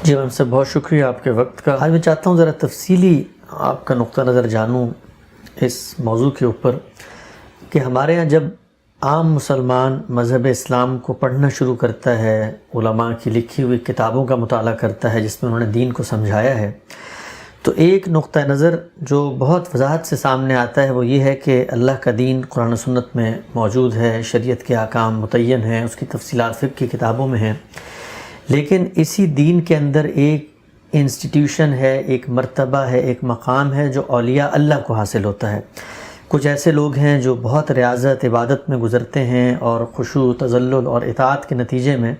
جی میم صاحب، بہت شکریہ آپ کے وقت کا. آج میں چاہتا ہوں ذرا تفصیلی آپ کا نقطہ نظر جانوں اس موضوع کے اوپر کہ ہمارے ہاں جب عام مسلمان مذہب اسلام کو پڑھنا شروع کرتا ہے، علماء کی لکھی ہوئی کتابوں کا مطالعہ کرتا ہے جس میں انہوں نے دین کو سمجھایا ہے، تو ایک نقطہ نظر جو بہت وضاحت سے سامنے آتا ہے وہ یہ ہے کہ اللہ کا دین قرآن و سنت میں موجود ہے، شریعت کے احکام متعین ہیں، اس کی تفصیلات فقہ کی کتابوں میں ہیں، لیکن اسی دین کے اندر ایک انسٹیٹیوشن ہے، ایک مرتبہ ہے، ایک مقام ہے جو اولیاء اللہ کو حاصل ہوتا ہے. کچھ ایسے لوگ ہیں جو بہت ریاضت عبادت میں گزرتے ہیں اور خشوع تذلل اور اطاعت کے نتیجے میں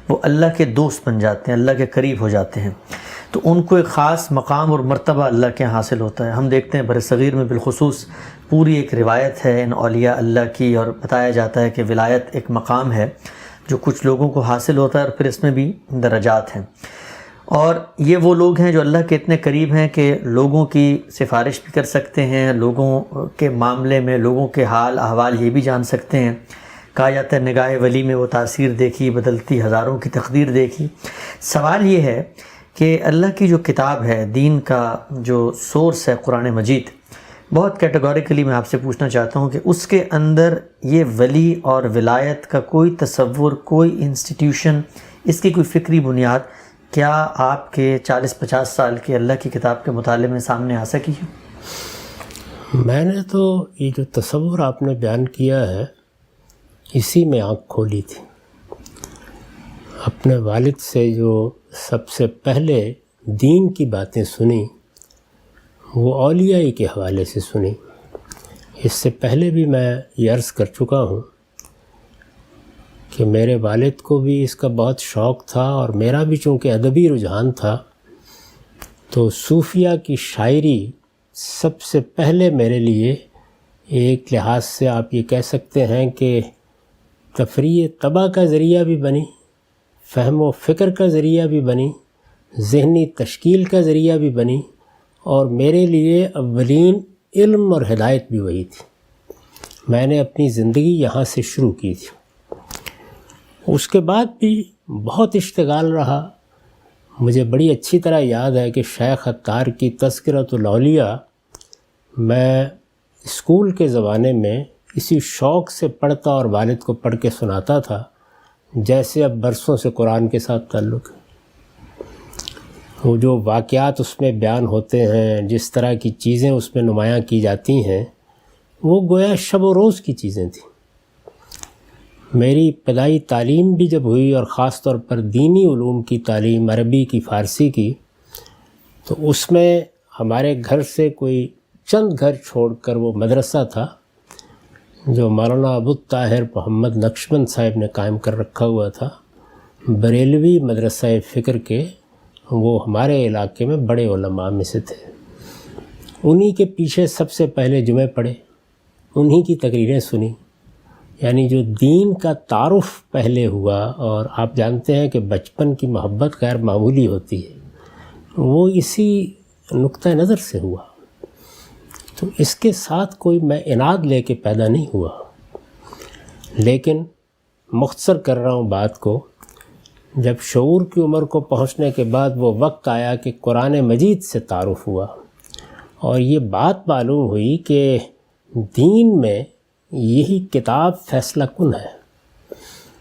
وہ اللہ کے دوست بن جاتے ہیں، اللہ کے قریب ہو جاتے ہیں، تو ان کو ایک خاص مقام اور مرتبہ اللہ کے حاصل ہوتا ہے. ہم دیکھتے ہیں برصغیر میں بالخصوص پوری ایک روایت ہے ان اولیاء اللہ کی، اور بتایا جاتا ہے کہ ولایت ایک مقام ہے جو کچھ لوگوں کو حاصل ہوتا ہے، اور پھر اس میں بھی درجات ہیں. اور یہ وہ لوگ ہیں جو اللہ کے اتنے قریب ہیں کہ لوگوں کی سفارش بھی کر سکتے ہیں، لوگوں کے معاملے میں لوگوں کے حال احوال یہ بھی جان سکتے ہیں. کہا جاتا ہے نگاہ ولی میں وہ تاثیر دیکھی، بدلتی ہزاروں کی تقدیر دیکھی. سوال یہ ہے کہ اللہ کی جو کتاب ہے، دین کا جو سورس ہے قرآن مجید، بہت کیٹیگوریکلی میں آپ سے پوچھنا چاہتا ہوں کہ اس کے اندر یہ ولی اور ولایت کا کوئی تصور، کوئی انسٹیٹیوشن، اس کی کوئی فکری بنیاد کیا آپ کے 40-50 سال کے اللہ کی کتاب کے مطالعے میں سامنے آ سکی ہے؟ میں نے تو یہ جو تصور آپ نے بیان کیا ہے اسی میں آنکھ کھولی تھی. اپنے والد سے جو سب سے پہلے دین کی باتیں سنی وہ اولیاء کے حوالے سے سنی. اس سے پہلے بھی میں یہ عرض کر چکا ہوں کہ میرے والد کو بھی اس کا بہت شوق تھا، اور میرا بھی چونکہ ادبی رجحان تھا تو صوفیہ کی شاعری سب سے پہلے میرے لیے ایک لحاظ سے آپ یہ کہہ سکتے ہیں کہ تفریح طبع کا ذریعہ بھی بنی، فہم و فکر کا ذریعہ بھی بنی، ذہنی تشکیل کا ذریعہ بھی بنی، اور میرے لیے اولین علم اور ہدایت بھی وہی تھی. میں نے اپنی زندگی یہاں سے شروع کی تھی. اس کے بعد بھی بہت اشتغال رہا. مجھے بڑی اچھی طرح یاد ہے کہ شیخ عطار کی تذکرۃ الاولیاء میں اسکول کے زمانے میں اسی شوق سے پڑھتا اور والد کو پڑھ کے سناتا تھا جیسے اب برسوں سے قرآن کے ساتھ تعلق ہے. وہ جو واقعات اس میں بیان ہوتے ہیں، جس طرح کی چیزیں اس میں نمایاں کی جاتی ہیں، وہ گویا شب و روز کی چیزیں تھیں. میری ابتدائی تعلیم بھی جب ہوئی، اور خاص طور پر دینی علوم کی تعلیم، عربی کی، فارسی کی، تو اس میں ہمارے گھر سے کوئی چند گھر چھوڑ کر وہ مدرسہ تھا جو مولانا ابو طاہر محمد نقشبند صاحب نے قائم کر رکھا ہوا تھا، بریلوی مدرسہ فکر کے. وہ ہمارے علاقے میں بڑے علماء میں سے تھے. انہی کے پیچھے سب سے پہلے جمعے پڑھے، انہی کی تقریریں سنی. یعنی جو دین کا تعارف پہلے ہوا، اور آپ جانتے ہیں کہ بچپن کی محبت غیر معمولی ہوتی ہے، وہ اسی نقطہ نظر سے ہوا. تو اس کے ساتھ کوئی میں اناد لے کے پیدا نہیں ہوا. لیکن مختصر کر رہا ہوں بات کو، جب شعور کی عمر کو پہنچنے کے بعد وہ وقت آیا کہ قرآن مجید سے تعارف ہوا، اور یہ بات معلوم ہوئی کہ دین میں یہی کتاب فیصلہ کن ہے.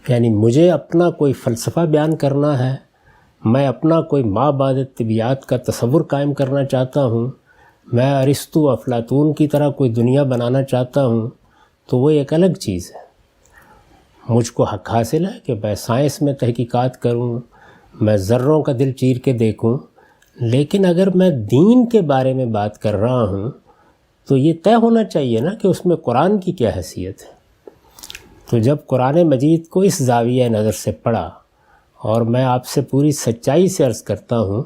یعنی مجھے اپنا کوئی فلسفہ بیان کرنا ہے، میں اپنا کوئی ما بعد طبیعت کا تصور قائم کرنا چاہتا ہوں، میں ارسطو افلاطون کی طرح کوئی دنیا بنانا چاہتا ہوں، تو وہ ایک الگ چیز ہے. مجھ کو حق حاصل ہے کہ میں سائنس میں تحقیقات کروں، میں ذروں کا دل چیر کے دیکھوں، لیکن اگر میں دین کے بارے میں بات کر رہا ہوں تو یہ طے ہونا چاہیے نا کہ اس میں قرآن کی کیا حیثیت ہے. تو جب قرآن مجید کو اس زاویہ نظر سے پڑھا، اور میں آپ سے پوری سچائی سے عرض کرتا ہوں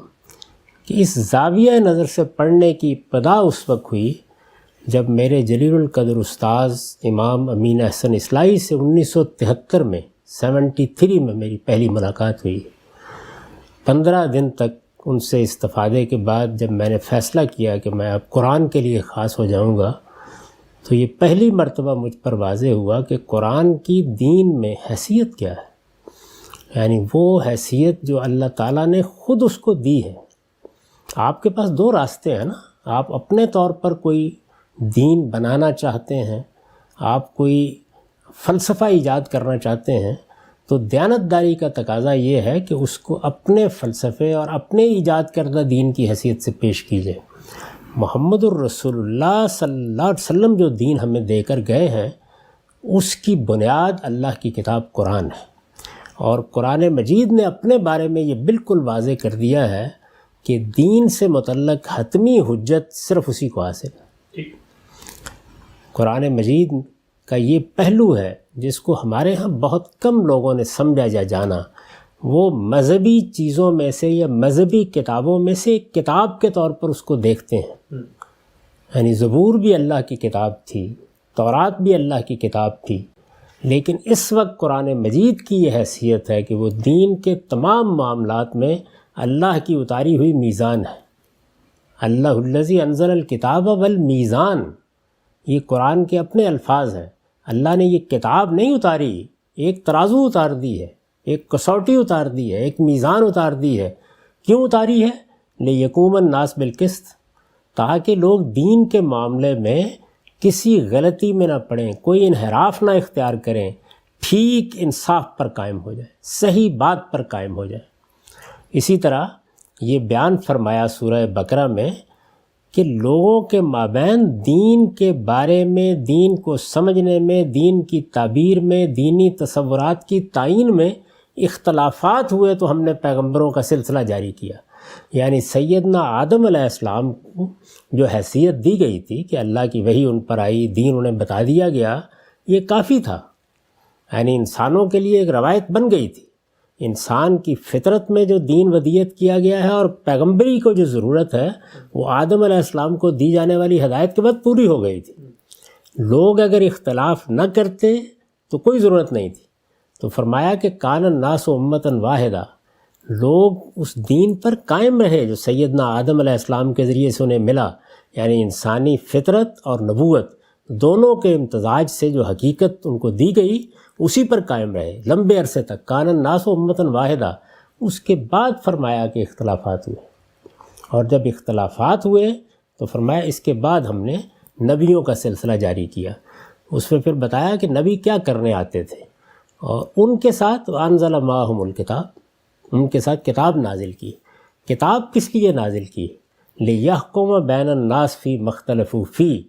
کہ اس زاویہ نظر سے پڑھنے کی ابتدا اس وقت ہوئی جب میرے جلیل القدر استاذ امام امین احسن اصلاحی سے 1973 میں 73 میں میری پہلی ملاقات ہوئی. 15 دن تک ان سے استفادے کے بعد جب میں نے فیصلہ کیا کہ میں اب قرآن کے لیے خاص ہو جاؤں گا، تو یہ پہلی مرتبہ مجھ پر واضح ہوا کہ قرآن کی دین میں حیثیت کیا ہے. یعنی وہ حیثیت جو اللہ تعالیٰ نے خود اس کو دی ہے. آپ کے پاس دو راستے ہیں نا. آپ اپنے طور پر کوئی دین بنانا چاہتے ہیں، آپ کوئی فلسفہ ایجاد کرنا چاہتے ہیں، تو دیانتداری کا تقاضا یہ ہے کہ اس کو اپنے فلسفے اور اپنے ایجاد کردہ دین کی حیثیت سے پیش کیجیے. محمد الرسول اللہ صلی اللہ علیہ وسلم جو دین ہمیں دے کر گئے ہیں، اس کی بنیاد اللہ کی کتاب قرآن ہے. اور قرآن مجید نے اپنے بارے میں یہ بالکل واضح کر دیا ہے کہ دین سے متعلق حتمی حجت صرف اسی کو حاصل ہے. قرآن مجید کا یہ پہلو ہے جس کو ہمارے ہاں بہت کم لوگوں نے سمجھا یا جانا. وہ مذہبی چیزوں میں سے یا مذہبی کتابوں میں سے ایک کتاب کے طور پر اس کو دیکھتے ہیں. یعنی زبور بھی اللہ کی کتاب تھی، تورات بھی اللہ کی کتاب تھی، لیکن اس وقت قرآن مجید کی یہ حیثیت ہے کہ وہ دین کے تمام معاملات میں اللہ کی اتاری ہوئی میزان ہے. اللہ الذی انزل الکتاب والمیزان، یہ قرآن کے اپنے الفاظ ہیں. اللہ نے یہ کتاب نہیں اتاری، ایک ترازو اتار دی ہے، ایک کسوٹی اتار دی ہے، ایک میزان اتار دی ہے. کیوں اتاری ہے؟ لیقوم الناس بالقسط، تاکہ لوگ دین کے معاملے میں کسی غلطی میں نہ پڑیں، کوئی انحراف نہ اختیار کریں، ٹھیک انصاف پر قائم ہو جائے، صحیح بات پر قائم ہو جائے. اسی طرح یہ بیان فرمایا سورہ بقرہ میں کہ لوگوں کے مابین دین کے بارے میں، دین کو سمجھنے میں، دین کی تعبیر میں، دینی تصورات کی تعین میں اختلافات ہوئے تو ہم نے پیغمبروں کا سلسلہ جاری کیا. یعنی سیدنا آدم علیہ السلام کو جو حیثیت دی گئی تھی کہ اللہ کی وحی ان پر آئی، دین انہیں بتا دیا گیا، یہ کافی تھا. یعنی انسانوں کے لیے ایک روایت بن گئی تھی. انسان کی فطرت میں جو دین ودیت کیا گیا ہے اور پیغمبری کو جو ضرورت ہے وہ آدم علیہ السلام کو دی جانے والی ہدایت کے بعد پوری ہو گئی تھی. لوگ اگر اختلاف نہ کرتے تو کوئی ضرورت نہیں تھی. تو فرمایا کہ کان الناس امۃ واحدہ، لوگ اس دین پر قائم رہے جو سیدنا آدم علیہ السلام کے ذریعے سے انہیں ملا. یعنی انسانی فطرت اور نبوت دونوں کے امتزاج سے جو حقیقت ان کو دی گئی اسی پر قائم رہے لمبے عرصے تک. کان الناس امۃ واحدہ. اس کے بعد فرمایا کہ اختلافات ہوئے، اور جب اختلافات ہوئے تو فرمایا اس کے بعد ہم نے نبیوں کا سلسلہ جاری کیا. اس میں پھر بتایا کہ نبی کیا کرنے آتے تھے، اور ان کے ساتھ انزل معہم الکتاب، ان کے ساتھ کتاب نازل کی. کتاب کس لیے نازل کی؟ لیحکم بین الناس فی مختلف فی،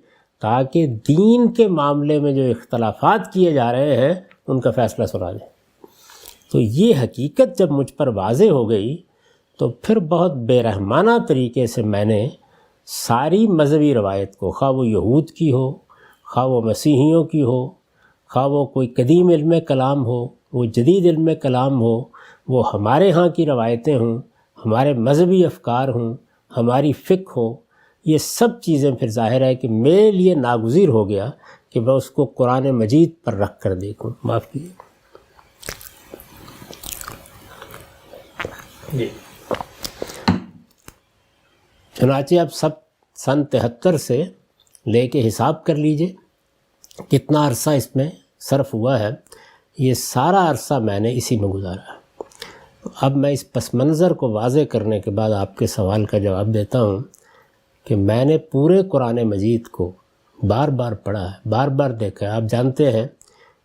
تاکہ دین کے معاملے میں جو اختلافات کیے جا رہے ہیں ان کا فیصلہ سنا دیں. تو یہ حقیقت جب مجھ پر واضح ہو گئی تو پھر بہت بے رحمانہ طریقے سے میں نے ساری مذہبی روایت کو، خواہ وہ یہود کی ہو، خواہ وہ مسیحیوں کی ہو، خواہ وہ کوئی قدیم علم کلام ہو، وہ جدید علم کلام ہو، وہ ہمارے ہاں کی روایتیں ہوں، ہمارے مذہبی افکار ہوں، ہماری فقہ ہو، یہ سب چیزیں پھر ظاہر ہے کہ میرے لیے ناگزیر ہو گیا کہ میں اس کو قرآن مجید پر رکھ کر دیکھوں. معاف کیجیے. جی. چنانچہ اب سب سن 73 سے لے کے حساب کر لیجئے کتنا عرصہ اس میں صرف ہوا ہے. یہ سارا عرصہ میں نے اسی میں گزارا. اب میں اس پس منظر کو واضح کرنے کے بعد آپ کے سوال کا جواب دیتا ہوں کہ میں نے پورے قرآن مجید کو بار بار پڑھا ہے، بار بار دیکھا ہے. آپ جانتے ہیں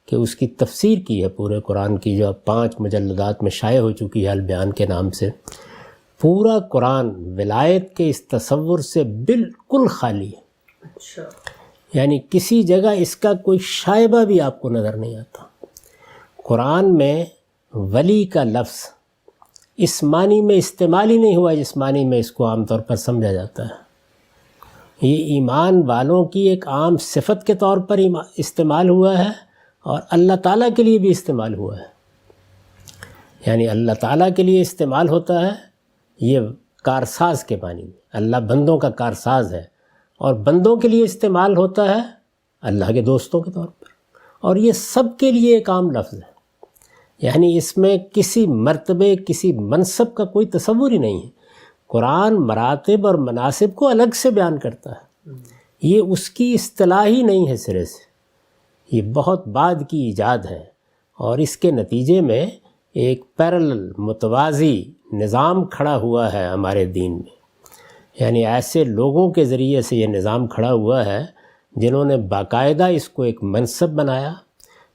کہ اس کی تفسیر کی ہے پورے قرآن کی، جو اب 5 مجلدات میں شائع ہو چکی ہے البیان کے نام سے. پورا قرآن ولایت کے اس تصور سے بالکل خالی ہے. اچھا. یعنی کسی جگہ اس کا کوئی شائبہ بھی آپ کو نظر نہیں آتا. قرآن میں ولی کا لفظ اس معنی میں استعمال ہی نہیں ہوا جس معنی میں اس کو عام طور پر سمجھا جاتا ہے. یہ ایمان والوں کی ایک عام صفت کے طور پر استعمال ہوا ہے اور اللہ تعالیٰ کے لیے بھی استعمال ہوا ہے. یعنی اللہ تعالیٰ کے لیے استعمال ہوتا ہے یہ کارساز کے معنی میں، اللہ بندوں کا کارساز ہے، اور بندوں کے لیے استعمال ہوتا ہے اللہ کے دوستوں کے طور پر، اور یہ سب کے لیے ایک عام لفظ ہے. یعنی اس میں کسی مرتبے، کسی منصب کا کوئی تصور ہی نہیں ہے. قرآن مراتب اور مناسب کو الگ سے بیان کرتا ہے. یہ اس کی اصطلاح ہی نہیں ہے سرے سے، یہ بہت بعد کی ایجاد ہے. اور اس کے نتیجے میں ایک پیرلل متوازی نظام کھڑا ہوا ہے ہمارے دین میں، یعنی ایسے لوگوں کے ذریعے سے یہ نظام کھڑا ہوا ہے جنہوں نے باقاعدہ اس کو ایک منصب بنایا۔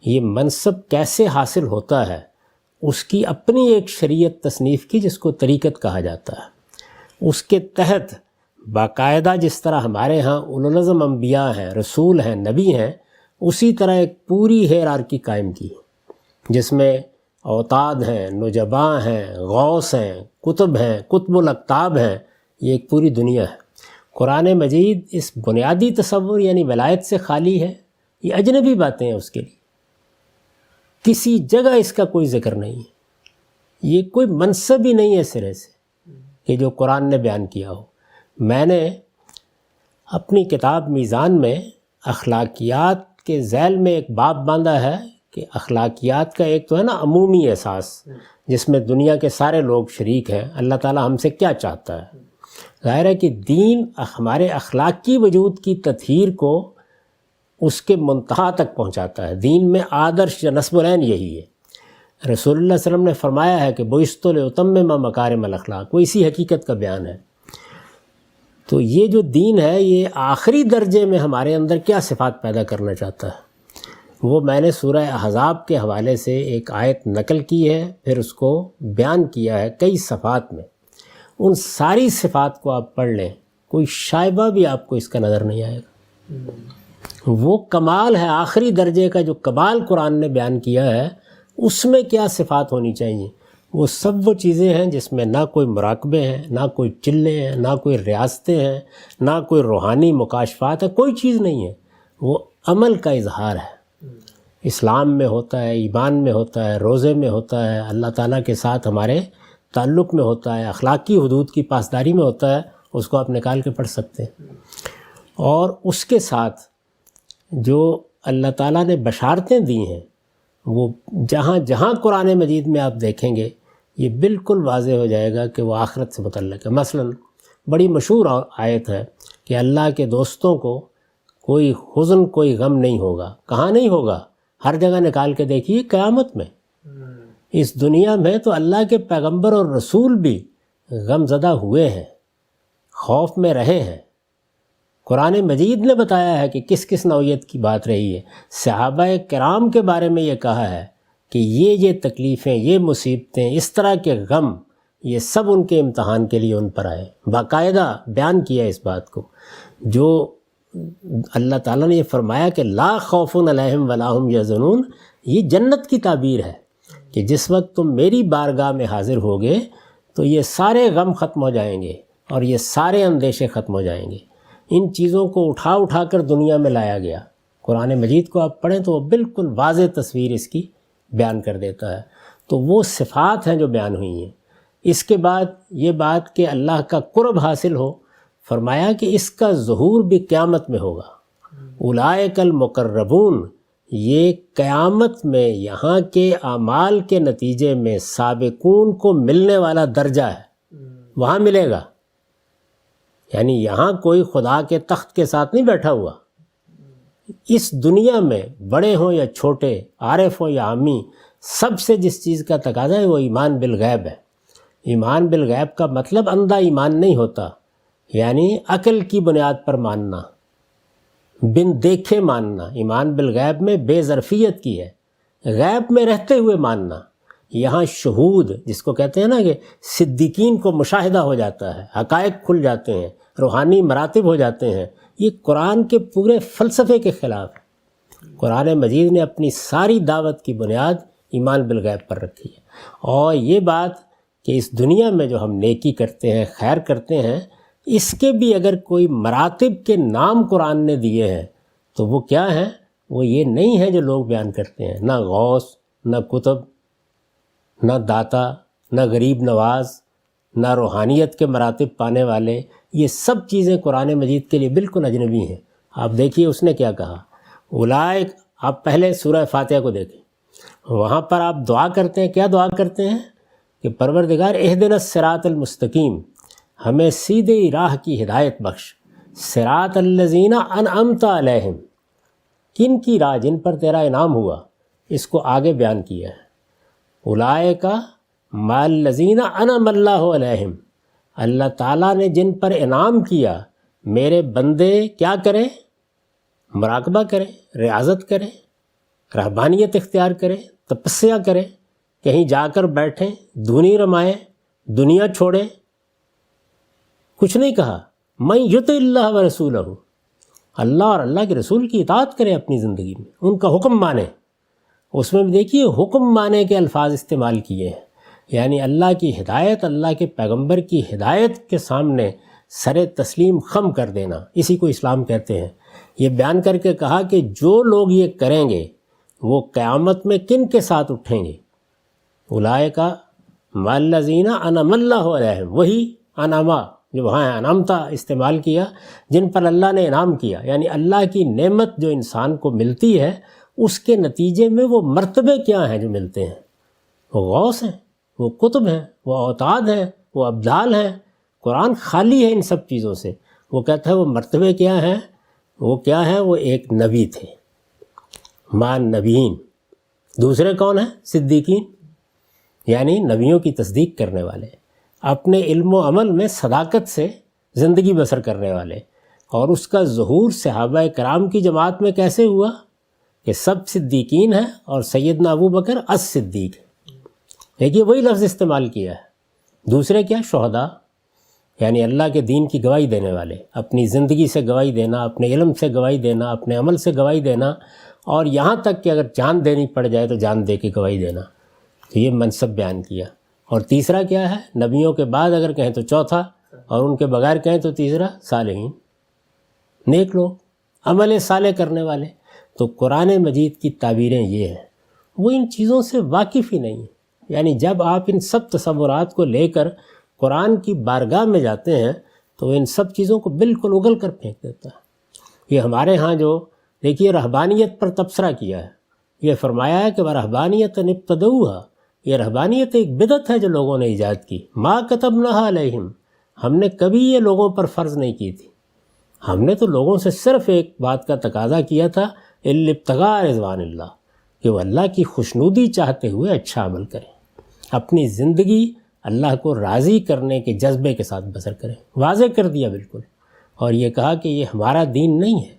یہ منصب کیسے حاصل ہوتا ہے، اس کی اپنی ایک شریعت تصنیف کی جس کو طریقت کہا جاتا ہے۔ اس کے تحت باقاعدہ جس طرح ہمارے ہاں اولو العزم انبیاء ہیں، رسول ہیں، نبی ہیں، اسی طرح ایک پوری ہیرارکی قائم کی جس میں اوتاد ہیں، نجباء ہیں، غوث ہیں، کتب ہیں، قطب الاقطاب ہیں، یہ ایک پوری دنیا ہے۔ قرآن مجید اس بنیادی تصور یعنی ولایت سے خالی ہے، یہ اجنبی باتیں ہیں اس کے لیے، کسی جگہ اس کا کوئی ذکر نہیں ہے، یہ کوئی منصب ہی نہیں ہے سرے سے کہ جو قرآن نے بیان کیا ہو۔ میں نے اپنی کتاب میزان میں اخلاقیات کے ذیل میں ایک باب باندھا ہے کہ اخلاقیات کا ایک تو ہے نا عمومی احساس جس میں دنیا کے سارے لوگ شریک ہیں، اللہ تعالیٰ ہم سے کیا چاہتا ہے۔ ظاہر ہے کہ دین ہمارے اخلاقی وجود کی تطہیر کو اس کے منتہا تک پہنچاتا ہے۔ دین میں آدرش یا نصب العین یہی ہے۔ رسول اللہ صلی اللہ علیہ وسلم نے فرمایا ہے کہ بعثت لأتمم مکارم الاخلاق، وہ اسی حقیقت کا بیان ہے۔ تو یہ جو دین ہے یہ آخری درجے میں ہمارے اندر کیا صفات پیدا کرنا چاہتا ہے، وہ میں نے سورہ احزاب کے حوالے سے ایک آیت نقل کی ہے، پھر اس کو بیان کیا ہے کئی صفات میں۔ ان ساری صفات کو آپ پڑھ لیں، کوئی شائبہ بھی آپ کو اس کا نظر نہیں آئے گا۔ وہ کمال ہے، آخری درجے کا جو کمال قرآن نے بیان کیا ہے، اس میں کیا صفات ہونی چاہیے، وہ سب وہ چیزیں ہیں جس میں نہ کوئی مراقبے ہیں، نہ کوئی چلے ہیں، نہ کوئی ریاستیں ہیں، نہ کوئی روحانی مکاشفات ہے، کوئی چیز نہیں ہے، وہ عمل کا اظہار ہے۔ اسلام میں ہوتا ہے، ایمان میں ہوتا ہے، روزے میں ہوتا ہے، اللہ تعالیٰ کے ساتھ ہمارے تعلق میں ہوتا ہے، اخلاقی حدود کی پاسداری میں ہوتا ہے، اس کو آپ نکال کے پڑھ سکتے ہیں۔ اور اس کے ساتھ جو اللہ تعالیٰ نے بشارتیں دی ہیں، وہ جہاں جہاں قرآن مجید میں آپ دیکھیں گے یہ بالکل واضح ہو جائے گا کہ وہ آخرت سے متعلق ہے۔ مثلا بڑی مشہور آیت ہے کہ اللہ کے دوستوں کو کوئی حزن، کوئی غم نہیں ہوگا۔ کہاں نہیں ہوگا؟ ہر جگہ نکال کے دیکھیے، قیامت میں۔ اس دنیا میں تو اللہ کے پیغمبر اور رسول بھی غم زدہ ہوئے ہیں، خوف میں رہے ہیں۔ قرآن مجید نے بتایا ہے کہ کس کس نوعیت کی بات رہی ہے۔ صحابہ کرام کے بارے میں یہ کہا ہے کہ یہ تکلیفیں، یہ مصیبتیں، اس طرح کے غم، یہ سب ان کے امتحان کے لیے ان پر آئے۔ باقاعدہ بیان کیا اس بات کو، جو اللہ تعالیٰ نے یہ فرمایا کہ لا خوف علیہم ولا ہم یحزنون، یہ جنت کی تعبیر ہے کہ جس وقت تم میری بارگاہ میں حاضر ہوگے تو یہ سارے غم ختم ہو جائیں گے اور یہ سارے اندیشے ختم ہو جائیں گے۔ ان چیزوں کو اٹھا اٹھا کر دنیا میں لایا گیا۔ قرآن مجید کو آپ پڑھیں تو وہ بالکل واضح تصویر اس کی بیان کر دیتا ہے۔ تو وہ صفات ہیں جو بیان ہوئی ہیں۔ اس کے بعد یہ بات کہ اللہ کا قرب حاصل ہو، فرمایا کہ اس کا ظہور بھی قیامت میں ہوگا۔ اولئک المقربون، یہ قیامت میں یہاں کے اعمال کے نتیجے میں سابقون کو ملنے والا درجہ ہے، وہاں ملے گا۔ یعنی یہاں کوئی خدا کے تخت کے ساتھ نہیں بیٹھا ہوا، اس دنیا میں بڑے ہوں یا چھوٹے، عارف ہوں یا عامی، سب سے جس چیز کا تقاضا ہے وہ ایمان بالغیب ہے۔ ایمان بالغیب کا مطلب اندھا ایمان نہیں ہوتا، یعنی عقل کی بنیاد پر ماننا، بن دیکھے ماننا۔ ایمان بالغیب میں بے ظرفیت کی ہے، غیب میں رہتے ہوئے ماننا۔ یہاں شہود جس کو کہتے ہیں نا کہ صدیقین کو مشاہدہ ہو جاتا ہے، حقائق کھل جاتے ہیں، روحانی مراتب ہو جاتے ہیں، یہ قرآن کے پورے فلسفے کے خلاف ہے۔ قرآن مجید نے اپنی ساری دعوت کی بنیاد ایمان بالغیب پر رکھی ہے۔ اور یہ بات کہ اس دنیا میں جو ہم نیکی کرتے ہیں، خیر کرتے ہیں، اس کے بھی اگر کوئی مراتب کے نام قرآن نے دیے ہیں تو وہ کیا ہیں؟ وہ یہ نہیں ہے جو لوگ بیان کرتے ہیں، نہ غوث، نہ کتب، نہ داتا، نہ غریب نواز، نہ روحانیت کے مراتب پانے والے۔ یہ سب چیزیں قرآن مجید کے لیے بالکل اجنبی ہیں۔ آپ دیکھیے اس نے کیا کہا، اولئک، آپ پہلے سورہ فاتحہ کو دیکھیں، وہاں پر آپ دعا کرتے ہیں، کیا دعا کرتے ہیں کہ پروردگار اہدنا الصراط المستقیم، ہمیں سیدھے راہ کی ہدایت بخش، صراط الذین انعمت علیہم، کن کی راہ؟ جن پر تیرا انعام ہوا۔ اس کو آگے بیان کیا ہے، اولئک مع الذین انعم اللہ علیہم، اللہ تعالیٰ نے جن پر انعام کیا، میرے بندے کیا کریں؟ مراقبہ کریں، ریاضت کریں، رہبانیت اختیار کریں، تپسیا کریں، کہیں جا کر بیٹھیں، دھنی رمائیں، دنیا چھوڑیں۔ کچھ نہیں کہا، من یطع اللہ و رسولہ، اللہ اور اللہ کے رسول کی اطاعت کریں اپنی زندگی میں، ان کا حکم مانیں۔ اس میں بھی دیکھیے حکم مانے کے الفاظ استعمال کیے ہیں، یعنی اللہ کی ہدایت، اللہ کے پیغمبر کی ہدایت کے سامنے سر تسلیم خم کر دینا، اسی کو اسلام کہتے ہیں۔ یہ بیان کر کے کہا کہ جو لوگ یہ کریں گے وہ قیامت میں کن کے ساتھ اٹھیں گے؟ اولئک مع الذین انعم اللہ علیہم، وہی انعما جو وہاں انعمتا استعمال کیا، جن پر اللہ نے انعام کیا، یعنی اللہ کی نعمت جو انسان کو ملتی ہے اس کے نتیجے میں وہ مرتبے کیا ہیں جو ملتے ہیں؟ وہ غوث ہیں، وہ قطب ہیں، وہ اوتاد ہیں، وہ ابدال ہیں۔ قرآن خالی ہے ان سب چیزوں سے۔ وہ کہتا ہے وہ مرتبے کیا ہیں؟ وہ کیا ہیں؟ وہ ایک نبی تھے، مع نبیین۔ دوسرے کون ہیں؟ صدیقین، یعنی نبیوں کی تصدیق کرنے والے، اپنے علم و عمل میں صداقت سے زندگی بسر کرنے والے۔ اور اس کا ظہور صحابہ کرام کی جماعت میں کیسے ہوا کہ سب صدیقین ہیں اور سیدنا ابو بکر الصدیق ہے۔ دیکھیے وہی لفظ استعمال کیا ہے۔ دوسرے کیا؟ شہداء، یعنی اللہ کے دین کی گواہی دینے والے، اپنی زندگی سے گواہی دینا، اپنے علم سے گواہی دینا، اپنے عمل سے گواہی دینا، اور یہاں تک کہ اگر جان دینی پڑ جائے تو جان دے کے گواہی دینا۔ تو یہ منصب بیان کیا۔ اور تیسرا کیا ہے؟ نبیوں کے بعد اگر کہیں تو چوتھا، اور ان کے بغیر کہیں تو تیسرا صالحین، نیک لوگ، عمل صالح کرنے والے۔ تو قرآن مجید کی تعبیریں یہ ہیں۔ وہ ان چیزوں سے واقف ہی نہیں ہیں، یعنی جب آپ ان سب تصورات کو لے کر قرآن کی بارگاہ میں جاتے ہیں تو ان سب چیزوں کو بالکل اگل کر پھینک دیتا ہے۔ یہ ہمارے ہاں جو دیکھیے رہبانیت پر تبصرہ کیا ہے، یہ فرمایا ہے کہ وَرَهْبَانِيَةً ابْتَدَعُوهَا، یہ رہبانیت ایک بدعت ہے جو لوگوں نے ایجاد کی، مَا كَتَبْنَاهَا عَلَيْهِمْ، ہم نے کبھی یہ لوگوں پر فرض نہیں کی تھی، ہم نے تو لوگوں سے صرف ایک بات کا تقاضا کیا تھا، إِلَّا ابْتِغَاءَ رِضْوَانِ اللَّهِ، کہ وہ اللہ کی خوشنودی چاہتے ہوئے اچھا عمل کریں، اپنی زندگی اللہ کو راضی کرنے کے جذبے کے ساتھ بسر کریں۔ واضح کر دیا بالکل، اور یہ کہا کہ یہ ہمارا دین نہیں ہے،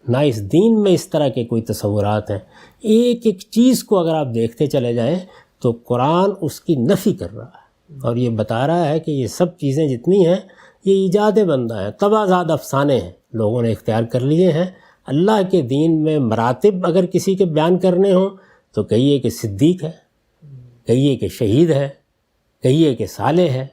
نہ اس دین میں اس طرح کے کوئی تصورات ہیں۔ ایک ایک چیز کو اگر آپ دیکھتے چلے جائیں تو قرآن اس کی نفی کر رہا ہے، اور یہ بتا رہا ہے کہ یہ سب چیزیں جتنی ہیں یہ ایجاد بندہ ہیں، طبعزاد افسانے ہیں، لوگوں نے اختیار کر لیے ہیں۔ اللہ کے دین میں مراتب اگر کسی کے بیان کرنے ہوں تو کہیے کہ صدیق ہے، کہیے کہ شہید ہے، کہیے کہ صالح ہے۔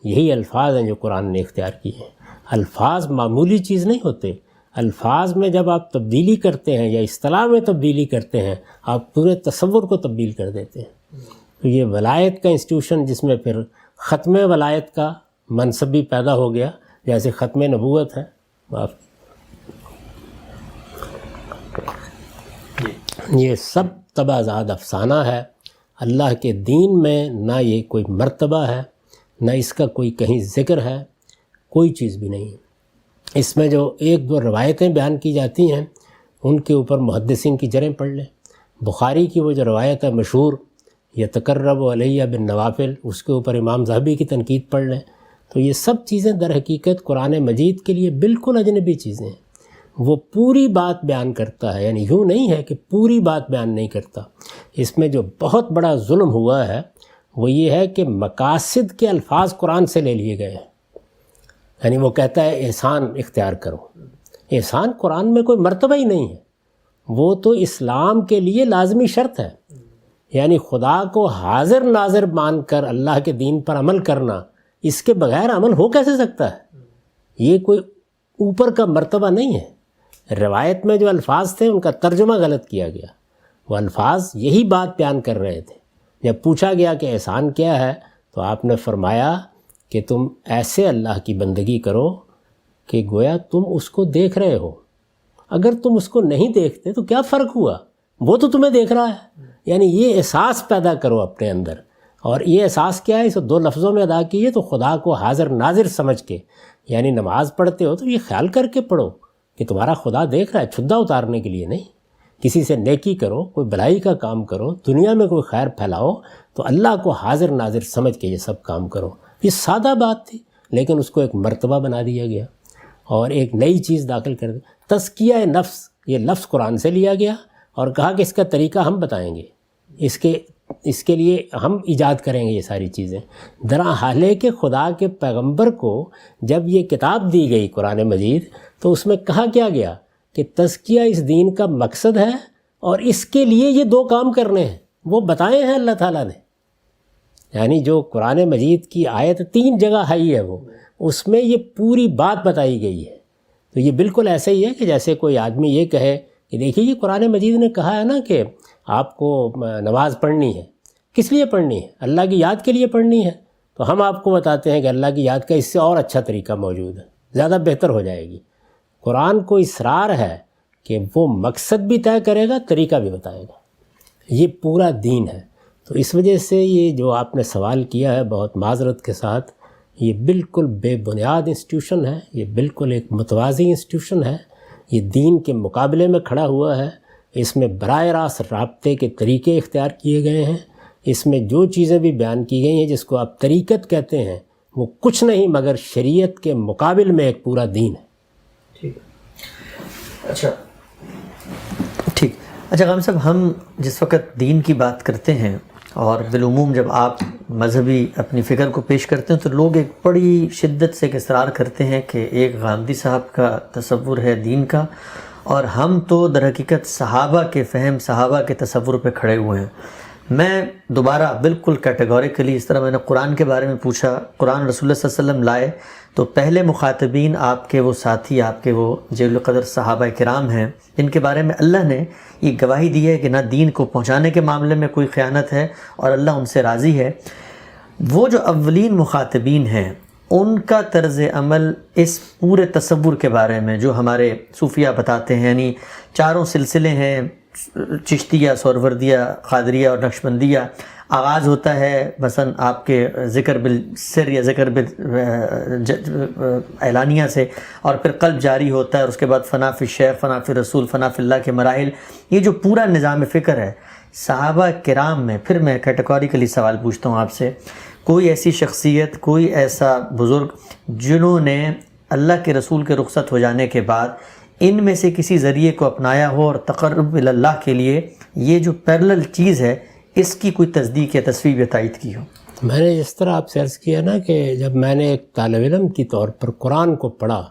یہی الفاظ ہیں جو قرآن نے اختیار کیے ہیں۔ الفاظ معمولی چیز نہیں ہوتے، الفاظ میں جب آپ تبدیلی کرتے ہیں یا اصطلاح میں تبدیلی کرتے ہیں آپ پورے تصور کو تبدیل کر دیتے ہیں۔ تو یہ ولایت کا انسٹیٹیوشن جس میں پھر ختم ولایت کا منصب بھی پیدا ہو گیا، جیسے ختم نبوت ہے، یہ سب طبعزاد افسانہ ہے۔ اللہ کے دین میں نہ یہ کوئی مرتبہ ہے، نہ اس کا کوئی کہیں ذکر ہے، کوئی چیز بھی نہیں۔ اس میں جو ایک دو روایتیں بیان کی جاتی ہیں ان کے اوپر محدثین کی جریں پڑھ لیں۔ بخاری کی وہ جو روایت ہے مشہور، یتقرب علیہ بالنوافل، اس کے اوپر امام ذہبی کی تنقید پڑھ لیں۔ تو یہ سب چیزیں در حقیقت قرآن مجید کے لیے بالکل اجنبی چیزیں ہیں۔ وہ پوری بات بیان کرتا ہے، یعنی یوں نہیں ہے کہ پوری بات بیان نہیں کرتا۔ اس میں جو بہت بڑا ظلم ہوا ہے وہ یہ ہے کہ مقاصد کے الفاظ قرآن سے لے لیے گئے ہیں۔ یعنی وہ کہتا ہے احسان اختیار کرو، احسان قرآن میں کوئی مرتبہ ہی نہیں ہے، وہ تو اسلام کے لیے لازمی شرط ہے۔ یعنی خدا کو حاضر ناظر مان کر اللہ کے دین پر عمل کرنا، اس کے بغیر عمل ہو کیسے سکتا ہے؟ یہ کوئی اوپر کا مرتبہ نہیں ہے۔ روایت میں جو الفاظ تھے ان کا ترجمہ غلط کیا گیا، وہ الفاظ یہی بات بیان کر رہے تھے۔ جب پوچھا گیا کہ احسان کیا ہے تو آپ نے فرمایا کہ تم ایسے اللہ کی بندگی کرو کہ گویا تم اس کو دیکھ رہے ہو، اگر تم اس کو نہیں دیکھتے تو کیا فرق ہوا، وہ تو تمہیں دیکھ رہا ہے۔ یعنی یہ احساس پیدا کرو اپنے اندر، اور یہ احساس کیا ہے، اسے دو لفظوں میں ادا کیے تو خدا کو حاضر ناظر سمجھ کے، یعنی نماز پڑھتے ہو تو یہ خیال کر کے پڑھو کہ تمہارا خدا دیکھ رہا ہے، چھدا اتارنے کے لیے نہیں۔ کسی سے نیکی کرو، کوئی بھلائی کا کام کرو، دنیا میں کوئی خیر پھیلاؤ تو اللہ کو حاضر ناظر سمجھ کے یہ سب کام کرو۔ یہ سادہ بات تھی، لیکن اس کو ایک مرتبہ بنا دیا گیا اور ایک نئی چیز داخل کر دی۔ تزکیہ نفس، یہ لفظ قرآن سے لیا گیا اور کہا کہ اس کا طریقہ ہم بتائیں گے، اس کے لیے ہم ایجاد کریں گے یہ ساری چیزیں۔ حال ہے کہ خدا کے پیغمبر کو جب یہ کتاب دی گئی قرآن مجید تو اس میں کہا کیا گیا کہ تزکیہ اس دین کا مقصد ہے اور اس کے لیے یہ 2 کام کرنے ہیں، وہ بتائے ہیں اللہ تعالیٰ نے۔ یعنی جو قرآن مجید کی آیت 3 جگہ آئی ہے وہ، اس میں یہ پوری بات بتائی گئی ہے۔ تو یہ بالکل ایسا ہی ہے کہ جیسے کوئی آدمی یہ کہے کہ دیکھیے یہ قرآن مجید نے کہا ہے نا کہ آپ کو نماز پڑھنی ہے، کس لیے پڑھنی ہے؟ اللہ کی یاد کے لیے پڑھنی ہے۔ تو ہم آپ کو بتاتے ہیں کہ اللہ کی یاد کا اس سے اور اچھا طریقہ موجود ہے، زیادہ بہتر ہو جائے گی۔ قرآن کو اصرار ہے کہ وہ مقصد بھی طے کرے گا، طریقہ بھی بتائے گا۔ یہ پورا دین ہے۔ تو اس وجہ سے یہ جو آپ نے سوال کیا ہے بہت معذرت کے ساتھ، یہ بالکل بے بنیاد انسٹیٹیوشن ہے، یہ بالکل ایک متوازی انسٹیٹیوشن ہے، یہ دین کے مقابلے میں کھڑا ہوا ہے۔ اس میں براہ راست رابطے کے طریقے اختیار کیے گئے ہیں، اس میں جو چیزیں بھی بیان کی گئی ہیں جس کو آپ طریقت کہتے ہیں وہ کچھ نہیں مگر شریعت کے مقابل میں ایک پورا دین ہے۔ ٹھیک، اچھا غام صاحب، ہم جس وقت دین کی بات کرتے ہیں اور بالعموم جب آپ مذہبی اپنی فکر کو پیش کرتے ہیں تو لوگ ایک بڑی شدت سے اصرار کرتے ہیں کہ ایک غامدی صاحب کا تصور ہے دین کا، اور ہم تو در حقیقت صحابہ کے فہم، صحابہ کے تصور پہ کھڑے ہوئے ہیں۔ میں دوبارہ بالکل کیٹیگوریکلی، اس طرح میں نے قرآن کے بارے میں پوچھا، قرآن رسول اللہ صلی اللہ علیہ وسلم لائے تو پہلے مخاطبین آپ کے وہ ساتھی، آپ کے وہ جلیل القدر صحابہ کرام ہیں جن کے بارے میں اللہ نے یہ گواہی دی ہے کہ نہ دین کو پہنچانے کے معاملے میں کوئی خیانت ہے اور اللہ ان سے راضی ہے۔ وہ جو اولین مخاطبین ہیں ان کا طرز عمل اس پورے تصور کے بارے میں جو ہمارے صوفیہ بتاتے ہیں، یعنی 4 سلسلے ہیں، چشتیہ، سہروردیہ، قادریہ اور نقشبندیہ۔ آغاز ہوتا ہے مثلا آپ کے ذکر بالسر یا ذکر اعلانیہ سے، اور پھر قلب جاری ہوتا ہے، اور اس کے بعد فنا فی الشیخ، فنا فی رسول، فنا فی اللہ کے مراحل۔ یہ جو پورا نظام فکر ہے صحابہ کرام میں، پھر میں کیٹیگوریکلی سوال پوچھتا ہوں آپ سے، کوئی ایسی شخصیت، کوئی ایسا بزرگ جنہوں نے اللہ کے رسول کے رخصت ہو جانے کے بعد ان میں سے کسی ذریعے کو اپنایا ہو اور تقرب اللہ کے لیے یہ جو پیرلل چیز ہے اس کی کوئی تصدیق یا تصویب یا تائید کی ہو؟ میں نے اس طرح آپ سے عرض کیا نا کہ جب میں نے ایک طالب علم کی طور پر قرآن کو پڑھا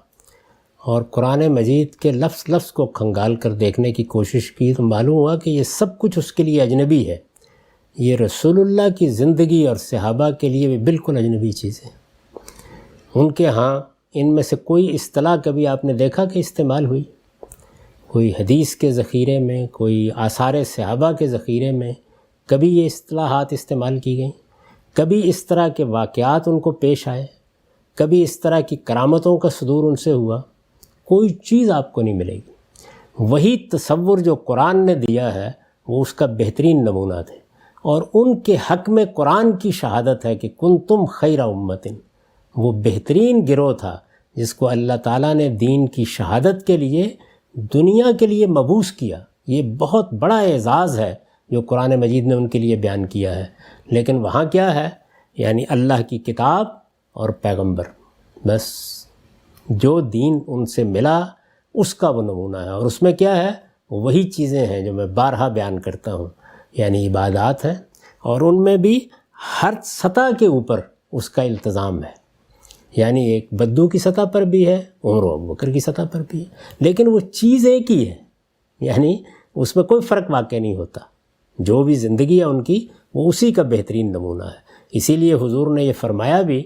اور قرآن مجید کے لفظ لفظ کو کھنگال کر دیکھنے کی کوشش کی تو معلوم ہوا کہ یہ سب کچھ اس کے لیے اجنبی ہے۔ یہ رسول اللہ کی زندگی اور صحابہ کے لیے بھی بالکل اجنبی چیزیں۔ ان کے ہاں ان میں سے کوئی اصطلاح کبھی آپ نے دیکھا کہ استعمال ہوئی؟ کوئی حدیث کے ذخیرے میں، کوئی آثار صحابہ کے ذخیرے میں کبھی یہ اصطلاحات استعمال کی گئیں؟ کبھی اس طرح کے واقعات ان کو پیش آئے؟ کبھی اس طرح کی کرامتوں کا صدور ان سے ہوا؟ کوئی چیز آپ کو نہیں ملے گی۔ وہی تصور جو قرآن نے دیا ہے وہ اس کا بہترین نمونہ تھے، اور ان کے حق میں قرآن کی شہادت ہے کہ کنتم خیر امتن، وہ بہترین گروہ تھا جس کو اللہ تعالیٰ نے دین کی شہادت کے لیے دنیا کے لیے مبعوث کیا۔ یہ بہت بڑا اعزاز ہے جو قرآن مجید نے ان کے لیے بیان کیا ہے۔ لیکن وہاں کیا ہے؟ یعنی اللہ کی کتاب اور پیغمبر، بس جو دین ان سے ملا اس کا وہ نمونہ ہے، اور اس میں کیا ہے؟ وہی چیزیں ہیں جو میں بارہا بیان کرتا ہوں، یعنی عبادات ہیں، اور ان میں بھی ہر سطح کے اوپر اس کا التزام ہے۔ یعنی ایک بدو کی سطح پر بھی ہے، عمر و ابوبکر کی سطح پر بھی ہے، لیکن وہ چیز ایک ہی ہے، یعنی اس میں کوئی فرق واقع نہیں ہوتا۔ جو بھی زندگی ہے ان کی وہ اسی کا بہترین نمونہ ہے۔ اسی لیے حضور نے یہ فرمایا بھی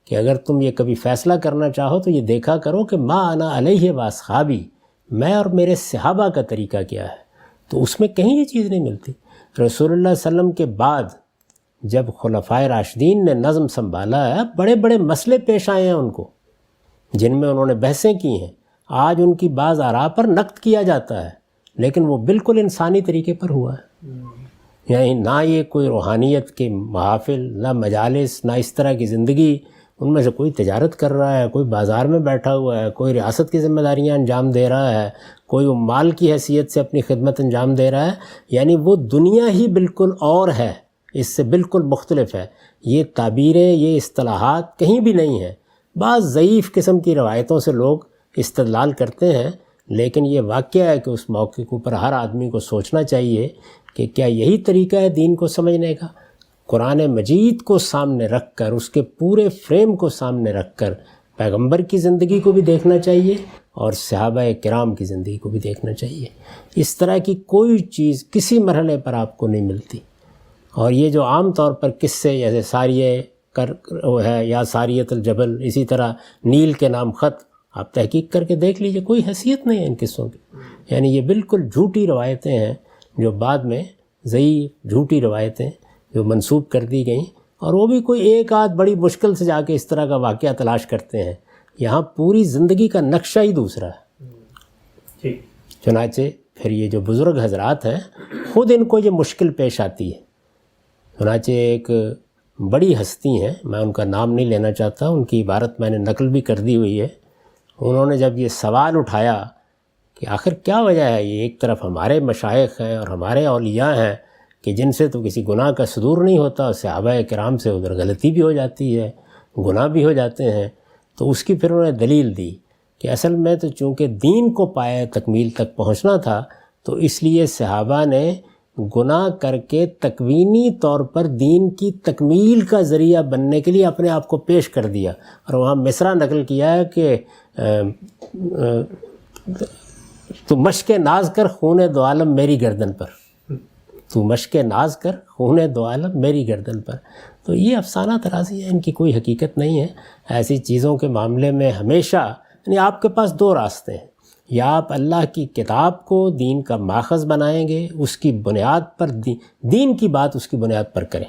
کہ اگر تم یہ کبھی فیصلہ کرنا چاہو تو یہ دیکھا کرو کہ ما انا علیہ واصحابی، میں اور میرے صحابہ کا طریقہ کیا ہے۔ تو اس میں کہیں یہ چیز نہیں ملتی۔ رسول اللہ صلی اللہ علیہ وسلم کے بعد جب خلفائے راشدین نے نظم سنبھالا ہے، بڑے بڑے مسئلے پیش آئے ہیں ان کو جن میں انہوں نے بحثیں کی ہیں۔ آج ان کی بعض آراء پر نقد کیا جاتا ہے، لیکن وہ بالکل انسانی طریقے پر ہوا ہے۔ یعنی نہ یہ کوئی روحانیت کے محافل، نہ مجالس، نہ اس طرح کی زندگی۔ ان میں سے کوئی تجارت کر رہا ہے، کوئی بازار میں بیٹھا ہوا ہے، کوئی ریاست کی ذمہ داریاں انجام دے رہا ہے، کوئی عمال کی حیثیت سے اپنی خدمت انجام دے رہا ہے۔ یعنی وہ دنیا ہی بالکل اور ہے اس سے بالکل مختلف ہے. یہ تعبیریں، یہ اصطلاحات کہیں بھی نہیں ہیں. بعض ضعیف قسم کی روایتوں سے لوگ استدلال کرتے ہیں، لیکن یہ واقعہ ہے کہ اس موقع کے اوپر ہر آدمی کو سوچنا چاہیے کہ کیا یہی طریقہ ہے دین کو سمجھنے کا. قرآن مجید کو سامنے رکھ کر، اس کے پورے فریم کو سامنے رکھ کر پیغمبر کی زندگی کو بھی دیکھنا چاہیے اور صحابہ کرام کی زندگی کو بھی دیکھنا چاہیے. اس طرح کی کوئی چیز کسی مرحلے پر آپ کو نہیں ملتی. اور یہ جو عام طور پر قصے جیسے ساریہ کر ہے یا ساریت الجبل، اسی طرح نیل کے نام خط، آپ تحقیق کر کے دیکھ لیجئے، کوئی حیثیت نہیں ہے ان قصوں کی. یعنی یہ بالکل جھوٹی روایتیں ہیں جو بعد میں ضعیف جھوٹی روایتیں جو منسوب کر دی گئیں، اور وہ بھی کوئی ایک آدھ بڑی مشکل سے جا کے اس طرح کا واقعہ تلاش کرتے ہیں. یہاں پوری زندگی کا نقشہ ہی دوسرا ہے. چنانچہ پھر یہ جو بزرگ حضرات ہیں خود ان کو یہ مشکل پیش آتی ہے. چنانچہ ایک بڑی ہستی ہیں، میں ان کا نام نہیں لینا چاہتا، ان کی عبارت میں نے نقل بھی کر دی ہوئی ہے. انہوں نے جب یہ سوال اٹھایا کہ آخر کیا وجہ ہے، یہ ایک طرف ہمارے مشائخ ہیں اور ہمارے اولیاء ہیں کہ جن سے تو کسی گناہ کا صدور نہیں ہوتا، صحابہ کرام سے ادھر غلطی بھی ہو جاتی ہے، گناہ بھی ہو جاتے ہیں. تو اس کی پھر انہوں نے دلیل دی کہ اصل میں تو چونکہ دین کو پائے تکمیل تک پہنچنا تھا، تو اس لیے صحابہ نے گناہ کر کے تکوینی طور پر دین کی تکمیل کا ذریعہ بننے کے لیے اپنے آپ کو پیش کر دیا. اور وہاں مصرع نقل کیا ہے کہ تو مشق ناز کر خون دو عالم میری گردن پر، تو مشق ناز کر خون دو عالم میری گردن پر. تو یہ افسانہ ترازی ہے، ان کی کوئی حقیقت نہیں ہے. ایسی چیزوں کے معاملے میں ہمیشہ یعنی آپ کے پاس دو راستے ہیں، یا آپ اللہ کی کتاب کو دین کا ماخذ بنائیں گے، اس کی بنیاد پر دین کی بات اس کی بنیاد پر کریں.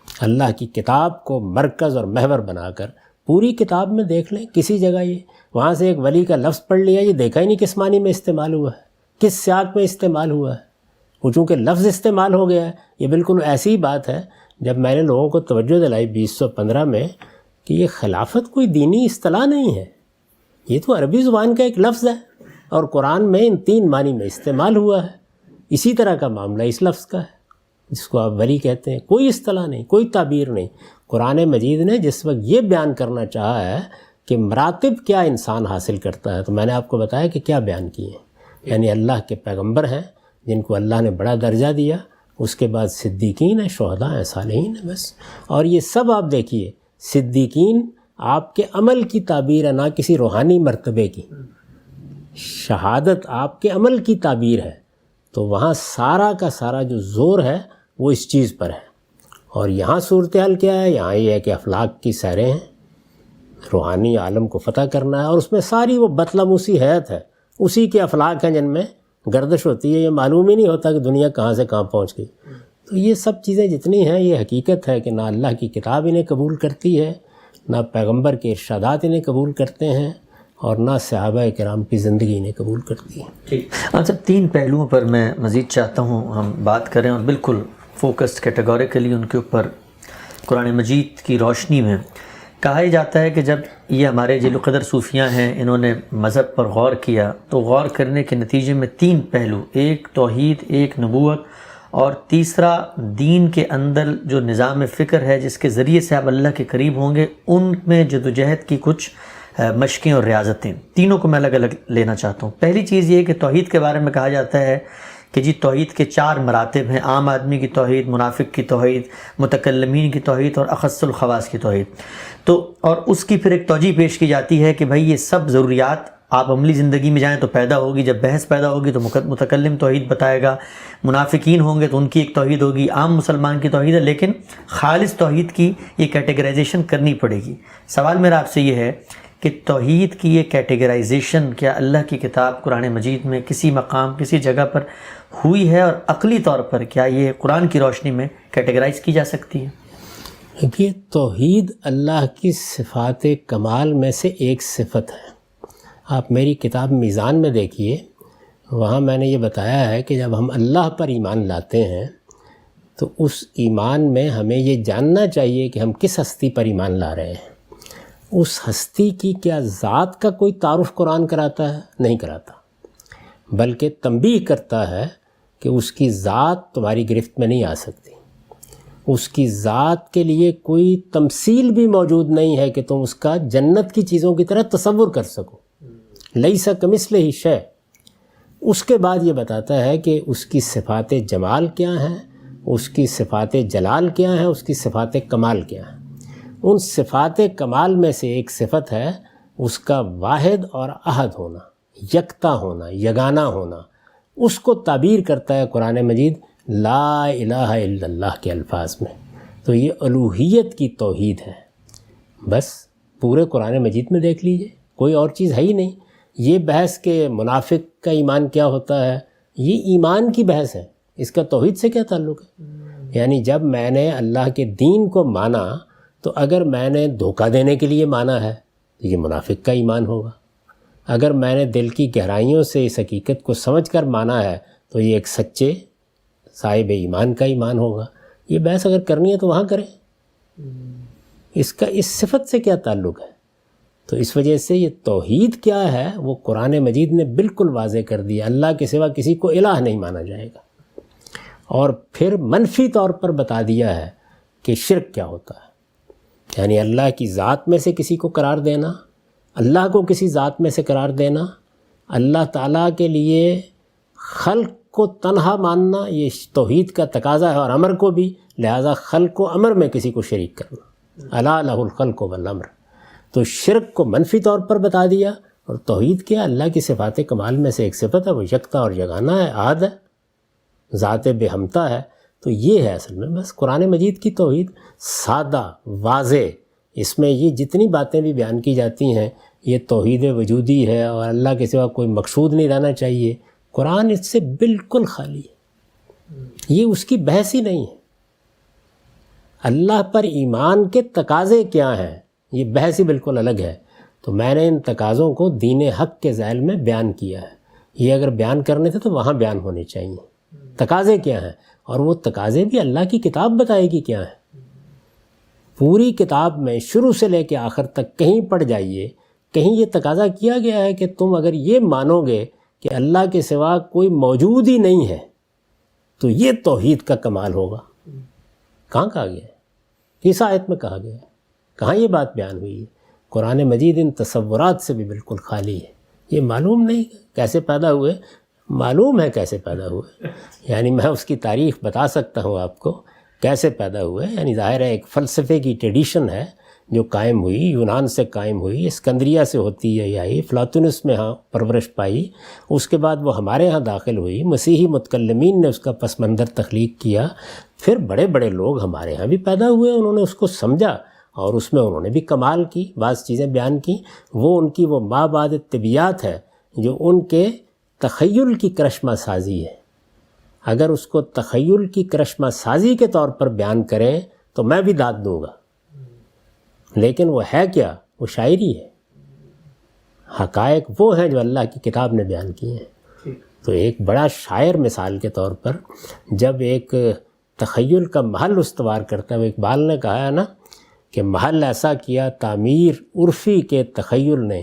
اللہ کی کتاب کو مرکز اور محور بنا کر پوری کتاب میں دیکھ لیں. کسی جگہ یہ وہاں سے ایک ولی کا لفظ پڑھ لیا، یہ دیکھا ہی نہیں کس معنی میں استعمال ہوا ہے، کس سیاق میں استعمال ہوا ہے. وہ چونکہ لفظ استعمال ہو گیا ہے. یہ بالکل ایسی ہی بات ہے جب میں نے لوگوں کو توجہ دلائی 2015 میں کہ یہ خلافت کوئی دینی اصطلاح نہیں ہے، یہ تو عربی زبان کا ایک لفظ ہے اور قرآن میں ان 3 معنی میں استعمال ہوا ہے. اسی طرح کا معاملہ اس لفظ کا ہے جس کو آپ ولی کہتے ہیں. کوئی اصطلاح نہیں، کوئی تعبیر نہیں. قرآن مجید نے جس وقت یہ بیان کرنا چاہا ہے کہ مراتب کیا انسان حاصل کرتا ہے، تو میں نے آپ کو بتایا کہ کیا بیان کیے ہیں. یعنی اللہ کے پیغمبر ہیں جن کو اللہ نے بڑا درجہ دیا، اس کے بعد صدیقین ہیں، شہداء ہیں، صالحین ہیں، بس. اور یہ سب آپ دیکھیے، صدیقین آپ کے عمل کی تعبیر ہے، نہ کسی روحانی مرتبے کی. شہادت آپ کے عمل کی تعبیر ہے. تو وہاں سارا کا سارا جو زور ہے وہ اس چیز پر ہے. اور یہاں صورتحال کیا ہے؟ یہاں یہ ہے کہ افلاک کی سیریں ہیں، روحانی عالم کو فتح کرنا ہے، اور اس میں ساری وہ بطلموسی حیات ہے، اسی کے افلاک ہیں جن میں گردش ہوتی ہے. یہ معلوم ہی نہیں ہوتا کہ دنیا کہاں سے کہاں پہنچ گئی. تو یہ سب چیزیں جتنی ہیں یہ حقیقت ہے کہ نہ اللہ کی کتاب انہیں قبول کرتی ہے، نہ پیغمبر کے ارشادات انہیں قبول کرتے ہیں، اور نہ صحابہ کرام کی زندگی انہیں قبول کرتی ہے. ٹھیک. صاحب 3 پہلوؤں پر میں مزید چاہتا ہوں ہم بات کریں، اور بالکل فوکسڈ کیٹیگوریکلی ان کے اوپر. قرآن مجید کی روشنی میں کہا ہی جاتا ہے کہ جب یہ ہمارے جل قدر صوفیاں ہیں انہوں نے مذہب پر غور کیا، تو غور کرنے کے نتیجے میں 3 پہلو، ایک توحید، ایک نبوت، اور تیسرا دین کے اندر جو نظام فکر ہے جس کے ذریعے سے آپ اللہ کے قریب ہوں گے، ان میں جدوجہد کی کچھ مشقیں اور ریاضتیں. تینوں کو میں الگ الگ لینا چاہتا ہوں. پہلی چیز یہ کہ توحید کے بارے میں کہا جاتا ہے کہ جی توحید کے 4 مراتب ہیں: عام آدمی کی توحید، منافق کی توحید، متکلمین کی توحید، اور اخص الخواص کی توحید. تو اور اس کی پھر ایک توجیہ پیش کی جاتی ہے کہ بھائی یہ سب ضروریات آپ عملی زندگی میں جائیں تو پیدا ہوگی. جب بحث پیدا ہوگی تو متکلم توحید بتائے گا، منافقین ہوں گے تو ان کی ایک توحید ہوگی، عام مسلمان کی توحید ہے، لیکن خالص توحید کی یہ کیٹیگرائزیشن کرنی پڑے گی. سوال میرا آپ سے یہ ہے کہ توحید کی یہ کیٹیگرائزیشن کیا اللہ کی کتاب قرآن مجید میں کسی مقام کسی جگہ پر ہوئی ہے، اور عقلی طور پر کیا یہ قرآن کی روشنی میں کیٹیگرائز کی جا سکتی ہے؟ دیکھیے، توحید اللہ کی صفات کمال میں سے ایک صفت ہے. آپ میری کتاب میزان میں دیکھیے، وہاں میں نے یہ بتایا ہے کہ جب ہم اللہ پر ایمان لاتے ہیں تو اس ایمان میں ہمیں یہ جاننا چاہیے کہ ہم کس ہستی پر ایمان لا رہے ہیں. اس ہستی کی کیا ذات کا کوئی تعارف قرآن کراتا ہے؟ نہیں کراتا، بلکہ تنبیہ کرتا ہے کہ اس کی ذات تمہاری گرفت میں نہیں آ سکتی. اس کی ذات کے لیے کوئی تمثیل بھی موجود نہیں ہے کہ تم اس کا جنت کی چیزوں کی طرح تصور کر سکو. لیس کمثلہ شیء. اس کے بعد یہ بتاتا ہے کہ اس کی صفات جمال کیا ہیں، اس کی صفات جلال کیا ہیں، اس کی صفات کمال کیا ہیں. ان صفات کمال میں سے ایک صفت ہے اس کا واحد اور احد ہونا، یکتا ہونا، یگانہ ہونا. اس کو تعبیر کرتا ہے قرآن مجید لا الہ الا اللہ کے الفاظ میں. تو یہ الوہیت کی توحید ہے. بس پورے قرآن مجید میں دیکھ لیجئے، کوئی اور چیز ہے ہی نہیں. یہ بحث کہ منافق کا ایمان کیا ہوتا ہے، یہ ایمان کی بحث ہے، اس کا توحید سے کیا تعلق ہے؟ یعنی جب میں نے اللہ کے دین کو مانا تو اگر میں نے دھوکہ دینے کے لیے مانا ہے تو یہ منافق کا ایمان ہوگا. اگر میں نے دل کی گہرائیوں سے اس حقیقت کو سمجھ کر مانا ہے تو یہ ایک سچے صاحب ایمان کا ایمان ہوگا. یہ بحث اگر کرنی ہے تو وہاں کریں، اس کا اس صفت سے کیا تعلق ہے؟ تو اس وجہ سے یہ توحید کیا ہے وہ قرآن مجید نے بالکل واضح کر دیا. اللہ کے سوا کسی کو الہ نہیں مانا جائے گا. اور پھر منفی طور پر بتا دیا ہے کہ شرک کیا ہوتا ہے. یعنی اللہ کی ذات میں سے کسی کو قرار دینا، اللہ کو کسی ذات میں سے قرار دینا، اللہ تعالیٰ کے لیے خلق کو تنہا ماننا، یہ توحید کا تقاضا ہے، اور امر کو بھی. لہذا خلق و امر میں کسی کو شریک کرنا، الا لہ الخلق والامر. تو شرک کو منفی طور پر بتا دیا، اور توحید کیا؟ اللہ کی صفات کمال میں سے ایک صفت ہے، وہ یکتا اور یگانہ ہے، احد ہے، ذات بے ہمتا ہے. تو یہ ہے اصل میں بس قرآن مجید کی توحید، سادہ، واضح. اس میں یہ جتنی باتیں بھی بیان کی جاتی ہیں یہ توحید وجودی ہے، اور اللہ کے سوا کوئی مقصود نہیں رہنا چاہیے. قرآن اس سے بالکل خالی ہے، یہ اس کی بحث ہی نہیں ہے. اللہ پر ایمان کے تقاضے کیا ہیں، یہ بحث ہی بالکل الگ ہے. تو میں نے ان تقاضوں کو دین حق کے ذیل میں بیان کیا ہے. یہ اگر بیان کرنے تھے تو وہاں بیان ہونے چاہیے. تقاضے کیا ہیں، اور وہ تقاضے بھی اللہ کی کتاب بتائے گی کیا ہیں. پوری کتاب میں شروع سے لے کے آخر تک کہیں پڑھ جائیے، کہیں یہ تقاضا کیا گیا ہے کہ تم اگر یہ مانو گے کہ اللہ کے سوا کوئی موجود ہی نہیں ہے تو یہ توحید کا کمال ہوگا. کہاں کہا گیا ہے؟ کس آیت میں کہا گیا ہے؟ کہاں یہ بات بیان ہوئی ہے؟ قرآن مجید ان تصورات سے بھی بالکل خالی ہے. یہ معلوم نہیں کیسے پیدا ہوئے، معلوم ہے کیسے پیدا ہوئے. یعنی میں اس کی تاریخ بتا سکتا ہوں آپ کو کیسے پیدا ہوئے. یعنی ظاہر ہے ایک فلسفے کی ٹریڈیشن ہے جو قائم ہوئی، یونان سے قائم ہوئی، اسکندریہ سے ہوتی ہے آئی، افلاطونس میں ہاں پرورش پائی. اس کے بعد وہ ہمارے ہاں داخل ہوئی، مسیحی متکلمین نے اس کا پس منظر تخلیق کیا. پھر بڑے بڑے لوگ ہمارے ہاں بھی پیدا ہوئے، انہوں نے اس کو سمجھا اور اس میں انہوں نے بھی کمال کی، بعض چیزیں بیان کی. وہ ان کی وہ ما بعد طبیعت ہے جو ان کے تخیل کی کرشمہ سازی ہے. اگر اس کو تخیل کی کرشمہ سازی کے طور پر بیان کریں تو میں بھی داد دوں گا، لیکن وہ ہے کیا؟ وہ شاعری ہے. حقائق وہ ہیں جو اللہ کی کتاب نے بیان کیے ہیں. تو ایک بڑا شاعر مثال کے طور پر جب ایک تخیل کا محل استوار کرتا ہے، وہ اقبال نے کہا ہے نا کہ محل ایسا کیا تعمیر عرفی کے تخیل نے،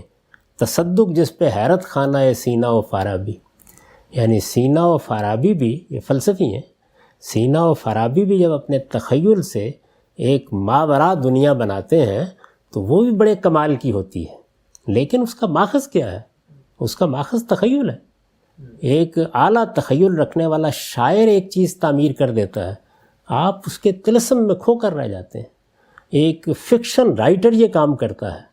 تصدق جس پہ حیرت خانہ سینہ و فارابی. یعنی سینہ و فارابی بھی یہ فلسفی ہیں. سینہ و فارابی بھی جب اپنے تخیل سے ایک ماورا دنیا بناتے ہیں تو وہ بھی بڑے کمال کی ہوتی ہے، لیکن اس کا ماخذ کیا ہے؟ اس کا ماخذ تخیل ہے. ایک اعلیٰ تخیل رکھنے والا شاعر ایک چیز تعمیر کر دیتا ہے، آپ اس کے طلسم میں کھو کر رہ جاتے ہیں. ایک فکشن رائٹر یہ کام کرتا ہے.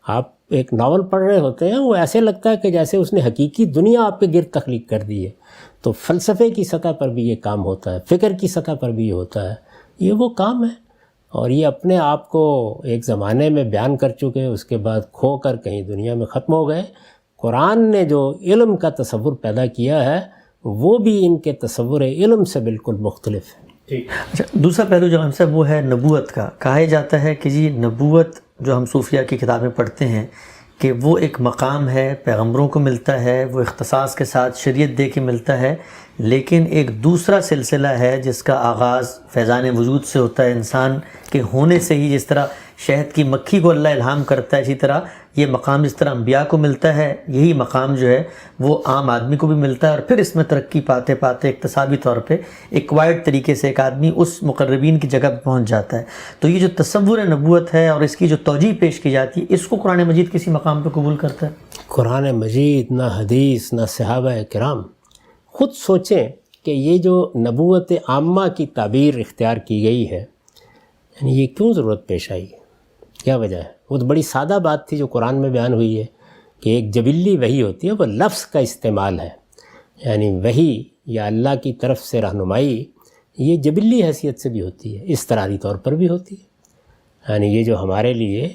آپ ایک ناول پڑھ رہے ہوتے ہیں، وہ ایسے لگتا ہے کہ جیسے اس نے حقیقی دنیا آپ کے گرد تخلیق کر دی ہے. تو فلسفے کی سطح پر بھی یہ کام ہوتا ہے، فکر کی سطح پر بھی یہ ہوتا ہے. یہ وہ کام ہے، اور یہ اپنے آپ کو ایک زمانے میں بیان کر چکے، اس کے بعد کھو کر کہیں دنیا میں ختم ہو گئے. قرآن نے جو علم کا تصور پیدا کیا ہے وہ بھی ان کے تصور علم سے بالکل مختلف ہے. اچھا، دوسرا پہلو جو ہم صاحب وہ ہے نبوت کا. کہا جاتا ہے کہ جی نبوت جو ہم صوفیہ کی کتابیں پڑھتے ہیں کہ وہ ایک مقام ہے، پیغمبروں کو ملتا ہے، وہ اختصاص کے ساتھ شریعت دے کے ملتا ہے، لیکن ایک دوسرا سلسلہ ہے جس کا آغاز فیضان وجود سے ہوتا ہے. انسان کے ہونے سے ہی جس طرح شہد کی مکھی کو اللہ الہام کرتا ہے، اسی طرح یہ مقام جس طرح انبیاء کو ملتا ہے، یہی مقام جو ہے وہ عام آدمی کو بھی ملتا ہے، اور پھر اس میں ترقی پاتے پاتے اقتصادی طور پہ ایکوائرڈ طریقے سے ایک آدمی اس مقربین کی جگہ پہ پہنچ جاتا ہے۔ تو یہ جو تصور نبوت ہے اور اس کی جو توجیہ پیش کی جاتی ہے، اس کو قرآن مجید کسی مقام پہ قبول کرتا ہے؟ قرآن مجید نہ حدیث نہ صحابہ کرام۔ خود سوچیں کہ یہ جو نبوت عامہ کی تعبیر اختیار کی گئی ہے، یعنی یہ کیوں ضرورت پیش آئی ہے، کیا وجہ ہے؟ وہ تو بڑی سادہ بات تھی جو قرآن میں بیان ہوئی ہے کہ ایک جبلی وحی ہوتی ہے، وہ لفظ کا استعمال ہے، یعنی وحی یا اللہ کی طرف سے رہنمائی یہ جبلی حیثیت سے بھی ہوتی ہے، اضطراری طور پر بھی ہوتی ہے۔ یعنی یہ جو ہمارے لیے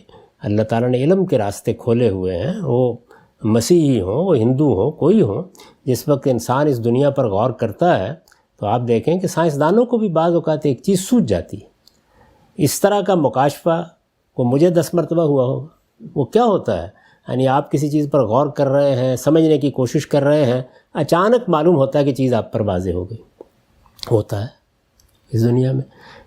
اللہ تعالیٰ نے علم کے راستے کھولے ہوئے ہیں، وہ مسیحی ہوں، وہ ہندو ہوں، کوئی ہوں، جس وقت انسان اس دنیا پر غور کرتا ہے تو آپ دیکھیں کہ سائنسدانوں کو بھی بعض اوقات ایک چیز سوجھ جاتی ہے۔ اس طرح کا مکاشفہ کو مجھے 10 مرتبہ ہوا ہوگا، وہ کیا ہوتا ہے؟ یعنی آپ کسی چیز پر غور کر رہے ہیں، سمجھنے کی کوشش کر رہے ہیں، اچانک معلوم ہوتا ہے کہ چیز آپ پر واضح ہو گئی۔ ہوتا ہے اس دنیا میں۔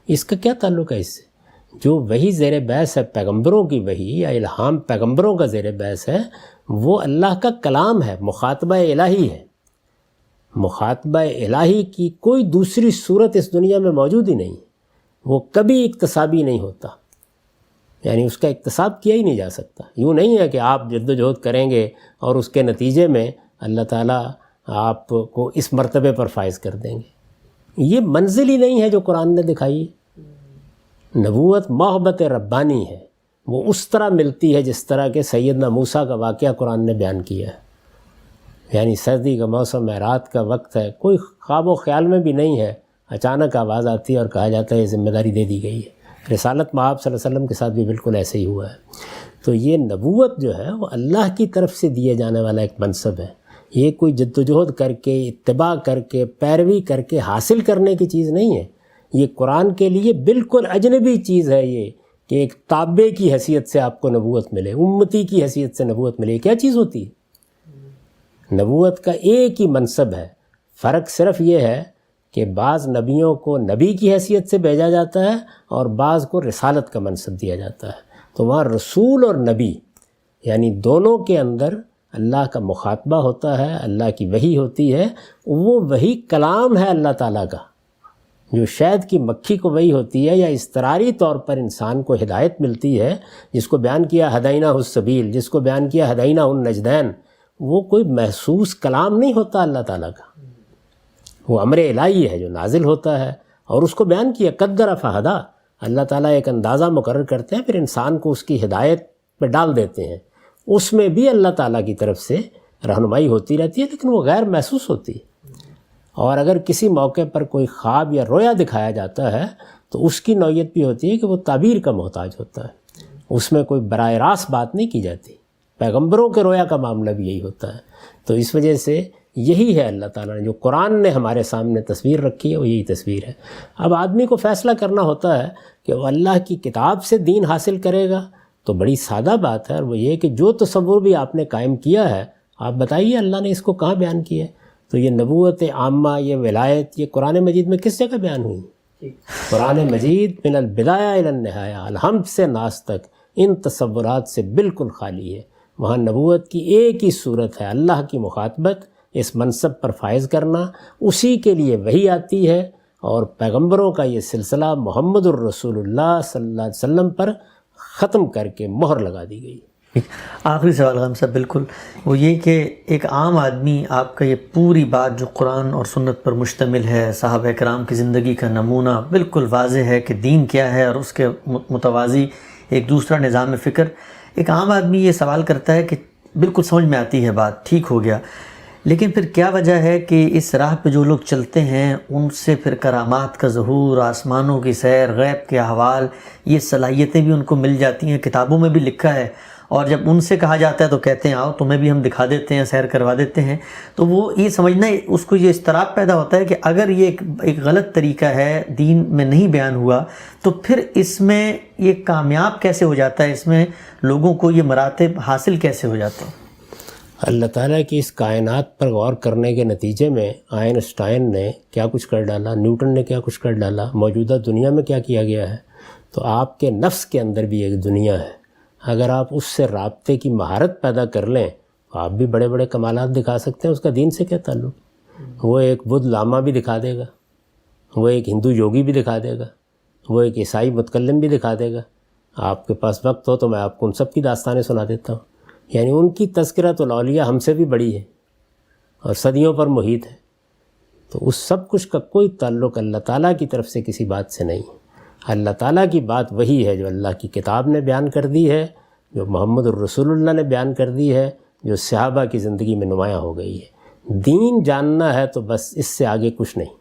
اس کا کیا تعلق ہے اس سے؟ جو وہی زیر بحث ہے، پیغمبروں کی وحی یا الہام پیغمبروں کا زیر بحث ہے، وہ اللہ کا کلام ہے، مخاطبہ الہی ہے۔ مخاطبہ الہی کی کوئی دوسری صورت اس دنیا میں موجود ہی نہیں، وہ کبھی اکتسابی نہیں ہوتا، یعنی اس کا اکتساب کیا ہی نہیں جا سکتا۔ یوں نہیں ہے کہ آپ جد و جہد کریں گے اور اس کے نتیجے میں اللہ تعالیٰ آپ کو اس مرتبے پر فائز کر دیں گے۔ یہ منزل ہی نہیں ہے جو قرآن نے دکھائی۔ نبوت محبت ربانی ہے، وہ اس طرح ملتی ہے جس طرح کہ سیدنا موسیٰ کا واقعہ قرآن نے بیان کیا ہے۔ یعنی سردی کا موسم ہے، رات کا وقت ہے، کوئی خواب و خیال میں بھی نہیں ہے، اچانک آواز آتی ہے اور کہا جاتا ہے یہ ذمہ داری دے دی گئی ہے۔ رسالت مآب صلی اللہ علیہ وسلم کے ساتھ بھی بالکل ایسے ہی ہوا ہے۔ تو یہ نبوت جو ہے وہ اللہ کی طرف سے دیے جانے والا ایک منصب ہے، یہ کوئی جد و جہد کر کے، اتباع کر کے، پیروی کر کے حاصل کرنے کی چیز نہیں ہے۔ یہ قرآن کے لیے بالکل اجنبی چیز ہے، یہ کہ ایک تابع کی حیثیت سے آپ کو نبوت ملے، امتی کی حیثیت سے نبوت ملے۔ کیا چیز ہوتی ہے؟ نبوت کا ایک ہی منصب ہے، فرق صرف یہ ہے کہ بعض نبیوں کو نبی کی حیثیت سے بھیجا جاتا ہے اور بعض کو رسالت کا منصب دیا جاتا ہے۔ تو وہاں رسول اور نبی یعنی دونوں کے اندر اللہ کا مخاطبہ ہوتا ہے، اللہ کی وحی ہوتی ہے، وہ وحی کلام ہے اللہ تعالیٰ کا۔ جو شہد کی مکھی کو وحی ہوتی ہے یا اضطراری طور پر انسان کو ہدایت ملتی ہے، جس کو بیان کیا ہدیناہ السبیل، جس کو بیان کیا ہدیناہ النجدین، وہ کوئی محسوس کلام نہیں ہوتا اللہ تعالیٰ کا، وہ امر الہی ہے جو نازل ہوتا ہے، اور اس کو بیان کیا قدر فہدا۔ اللہ تعالیٰ ایک اندازہ مقرر کرتے ہیں، پھر انسان کو اس کی ہدایت پہ ڈال دیتے ہیں۔ اس میں بھی اللہ تعالیٰ کی طرف سے رہنمائی ہوتی رہتی ہے، لیکن وہ غیر محسوس ہوتی ہے۔ اور اگر کسی موقع پر کوئی خواب یا رویا دکھایا جاتا ہے تو اس کی نوعیت بھی ہوتی ہے کہ وہ تعبیر کا محتاج ہوتا ہے، اس میں کوئی براہ راست بات نہیں کی جاتی۔ پیغمبروں کے رویا کا معاملہ بھی یہی ہوتا ہے۔ تو اس وجہ سے یہی ہے اللہ تعالیٰ نے جو قرآن نے ہمارے سامنے تصویر رکھی ہے، وہ یہی تصویر ہے۔ اب آدمی کو فیصلہ کرنا ہوتا ہے کہ وہ اللہ کی کتاب سے دین حاصل کرے گا، تو بڑی سادہ بات ہے، اور وہ یہ کہ جو تصور بھی آپ نے قائم کیا ہے، آپ بتائیے اللہ نے اس کو کہاں بیان کیا ہے؟ تو یہ نبوت عامہ، یہ ولایت، یہ قرآن مجید میں کس جگہ بیان ہوئی؟ قرآن مجید من البدایہ الی النہایہ، الحمد سے ناس تک ان تصورات سے بالکل خالی ہے۔ وہاں نبوت کی ایک ہی صورت ہے، اللہ کی مخاطبت، اس منصب پر فائز کرنا، اسی کے لیے وحی آتی ہے، اور پیغمبروں کا یہ سلسلہ محمد الرسول اللہ صلی اللہ علیہ وسلم پر ختم کر کے مہر لگا دی گئی۔ آخری سوال غم صاحب، بالکل وہ یہ کہ ایک عام آدمی آپ کا یہ پوری بات جو قرآن اور سنت پر مشتمل ہے، صحابہ کرام کی زندگی کا نمونہ بالکل واضح ہے کہ دین کیا ہے اور اس کے متوازی ایک دوسرا نظام فکر، ایک عام آدمی یہ سوال کرتا ہے کہ بالکل سمجھ میں آتی ہے بات، ٹھیک ہو گیا، لیکن پھر کیا وجہ ہے کہ اس راہ پہ جو لوگ چلتے ہیں ان سے پھر کرامات کا ظہور، آسمانوں کی سیر، غیب کے احوال، یہ صلاحیتیں بھی ان کو مل جاتی ہیں، کتابوں میں بھی لکھا ہے، اور جب ان سے کہا جاتا ہے تو کہتے ہیں آؤ تمہیں بھی ہم دکھا دیتے ہیں، سیر کروا دیتے ہیں۔ تو وہ یہ سمجھنا، اس کو یہ اضطراب پیدا ہوتا ہے کہ اگر یہ ایک غلط طریقہ ہے، دین میں نہیں بیان ہوا، تو پھر اس میں یہ کامیاب کیسے ہو جاتا ہے، اس میں لوگوں کو یہ مراتب حاصل کیسے ہو جاتے ہیں؟ اللہ تعالیٰ کی اس کائنات پر غور کرنے کے نتیجے میں آئنسٹائن نے کیا کچھ کر ڈالا، نیوٹن نے کیا کچھ کر ڈالا، موجودہ دنیا میں کیا کیا گیا ہے۔ تو آپ کے نفس کے اندر بھی ایک دنیا ہے، اگر آپ اس سے رابطے کی مہارت پیدا کر لیں تو آپ بھی بڑے بڑے کمالات دکھا سکتے ہیں. اس کا دین سے کیا تعلق؟ وہ ایک بدھ لاما بھی دکھا دے گا، وہ ایک ہندو یوگی بھی دکھا دے گا، وہ ایک عیسائی متکلم بھی دکھا دے گا. آپ کے پاس وقت ہو تو میں آپ کو ان سب کی داستانیں سنا دیتا ہوں. یعنی ان کی تذکرۃ الاولیاء ہم سے بھی بڑی ہے اور صدیوں پر محیط ہے. تو اس سب کچھ کا کوئی تعلق اللہ تعالیٰ کی طرف سے کسی بات سے نہیں. اللہ تعالیٰ کی بات وہی ہے جو اللہ کی کتاب نے بیان کر دی ہے، جو محمد الرسول اللہ نے بیان کر دی ہے، جو صحابہ کی زندگی میں نمایاں ہو گئی ہے. دین جاننا ہے تو بس اس سے آگے کچھ نہیں.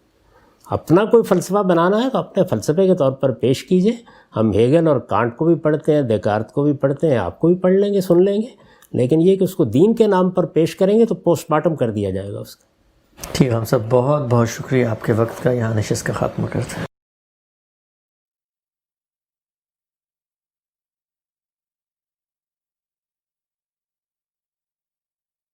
اپنا کوئی فلسفہ بنانا ہے تو اپنے فلسفے کے طور پر پیش کیجئے. ہم ہیگل اور کانٹ کو بھی پڑھتے ہیں، دیکارت کو بھی پڑھتے ہیں، آپ کو بھی پڑھ لیں گے، سن لیں گے. لیکن یہ کہ اس کو دین کے نام پر پیش کریں گے تو پوسٹ مارٹم کر دیا جائے گا اس کا. ٹھیک ہے، ہم سب بہت بہت شکریہ آپ کے وقت کا. یہاں نشست کا خاتمہ کرتے ہیں.